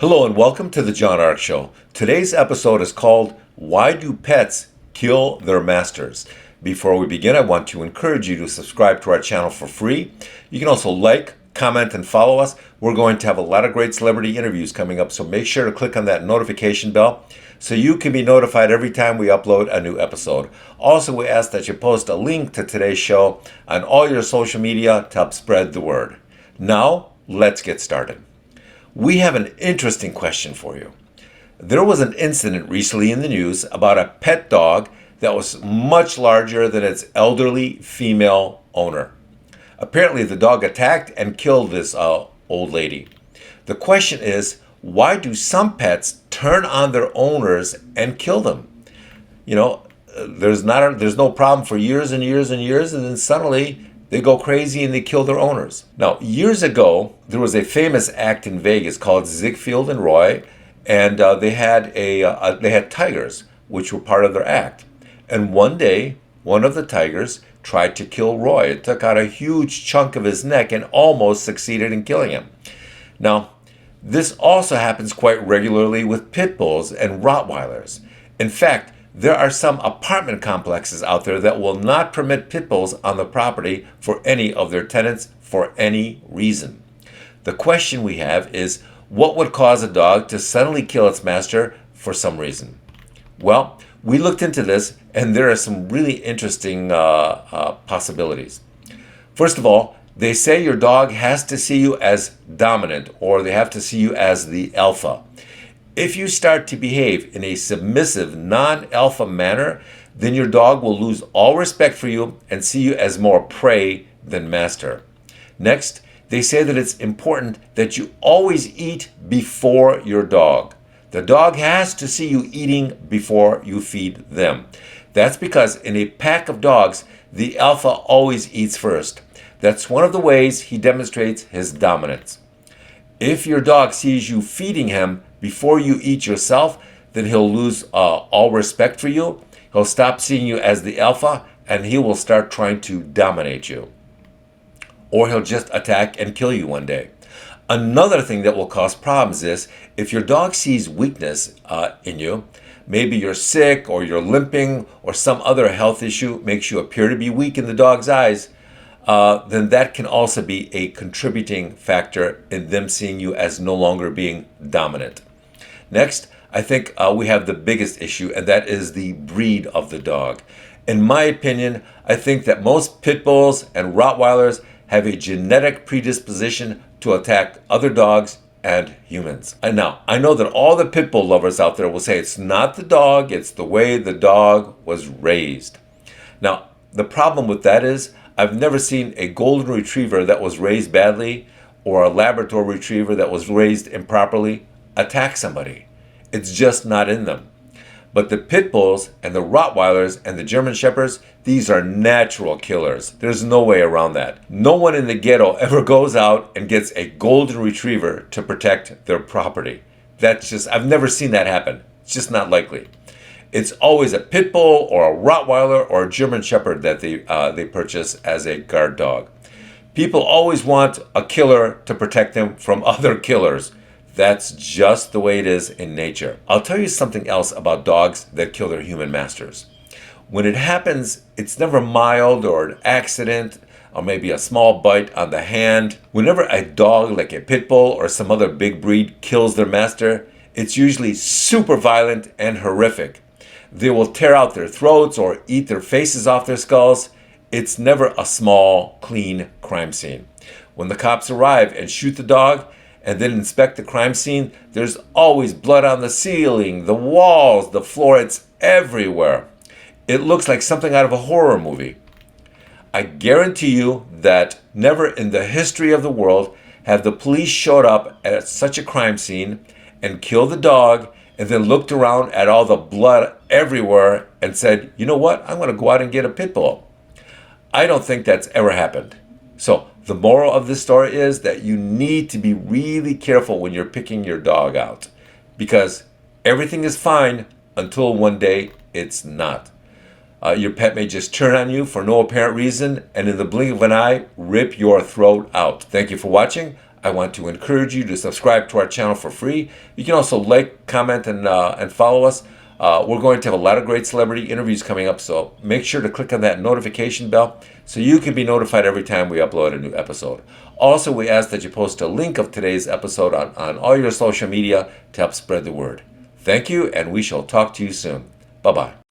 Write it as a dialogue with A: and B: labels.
A: Hello and welcome to the John Ark Show. Today's episode is called Why Do Pets Kill Their Masters? Before we begin, I want to encourage you to subscribe to our channel for free. You can also like, comment, and follow us. We're going to have a lot of great celebrity interviews coming up, so make sure to click on that notification bell so you can be notified every time we upload a new episode. Also, we ask that you post a link to today's show on all your social media to help spread the word. Now, let's get started. We have an interesting question for you. There was an incident recently in the news about a pet dog that was much larger than its elderly female owner. Apparently, the dog attacked and killed this old lady. The question is, why do some pets turn on their owners and kill them? You know, there's no problem for years and years and years, and then suddenly they go crazy and they kill their owners. Now, years ago, there was a famous act in Vegas called Ziegfeld and Roy, and they had tigers, which were part of their act. And one day, one of the tigers tried to kill Roy. It took out a huge chunk of his neck and almost succeeded in killing him. Now, this also happens quite regularly with pit bulls and Rottweilers. In fact, there are some apartment complexes out there that will not permit pit bulls on the property for any of their tenants for any reason. The question we have is, what would cause a dog to suddenly kill its master for some reason? Well, we looked into this, and there are some really interesting possibilities. First of all, they say your dog has to see you as dominant, or they have to see you as the alpha. If you start to behave in a submissive, non-alpha manner, then your dog will lose all respect for you and see you as more prey than master. Next, they say that it's important that you always eat before your dog. The dog has to see you eating before you feed them. That's because in a pack of dogs, the alpha always eats first. That's one of the ways he demonstrates his dominance. If your dog sees you feeding him before you eat yourself, then he'll lose all respect for you. He'll stop seeing you as the alpha, and he will start trying to dominate you. Or he'll just attack and kill you one day. Another thing that will cause problems is if your dog sees weakness in you, maybe you're sick or you're limping or some other health issue makes you appear to be weak in the dog's eyes, then that can also be a contributing factor in them seeing you as no longer being dominant. Next, I think we have the biggest issue, and that is the breed of the dog. In my opinion, I think that most pit bulls and Rottweilers have a genetic predisposition to attack other dogs and humans. And now, I know that all the pit bull lovers out there will say it's not the dog, it's the way the dog was raised. Now, the problem with that is I've never seen a golden retriever that was raised badly or a Labrador retriever that was raised improperly attack somebody. It's just not in them. But the pit bulls and the Rottweilers and the German Shepherds, these are natural killers. There's no way around that. No one in the ghetto ever goes out and gets a golden retriever to protect their property. I've never seen that happen. It's just not likely. It's always a pit bull or a Rottweiler or a German Shepherd that they purchase as a guard dog. People always want a killer to protect them from other killers. That's just the way it is in nature. I'll tell you something else about dogs that kill their human masters. When it happens, it's never mild or an accident or maybe a small bite on the hand. Whenever a dog like a pit bull or some other big breed kills their master, it's usually super violent and horrific. They will tear out their throats or eat their faces off their skulls. It's never a small, clean crime scene. When the cops arrive and shoot the dog and then inspect the crime scene, there's always blood on the ceiling, the walls, the floor. It's everywhere. It looks like something out of a horror movie. I guarantee you that never in the history of the world have the police showed up at such a crime scene and killed the dog and then looked around at all the blood everywhere and said, you know what, I'm going to go out and get a pit bull. I don't think that's ever happened. So the moral of this story is that you need to be really careful when you're picking your dog out, because everything is fine until one day it's not. Your pet may just turn on you for no apparent reason and in the blink of an eye, rip your throat out. Thank you for watching. I want to encourage you to subscribe to our channel for free. You can also like, comment, and follow us. We're going to have a lot of great celebrity interviews coming up, so make sure to click on that notification bell so you can be notified every time we upload a new episode. Also, we ask that you post a link of today's episode on all your social media to help spread the word. Thank you, and we shall talk to you soon. Bye-bye.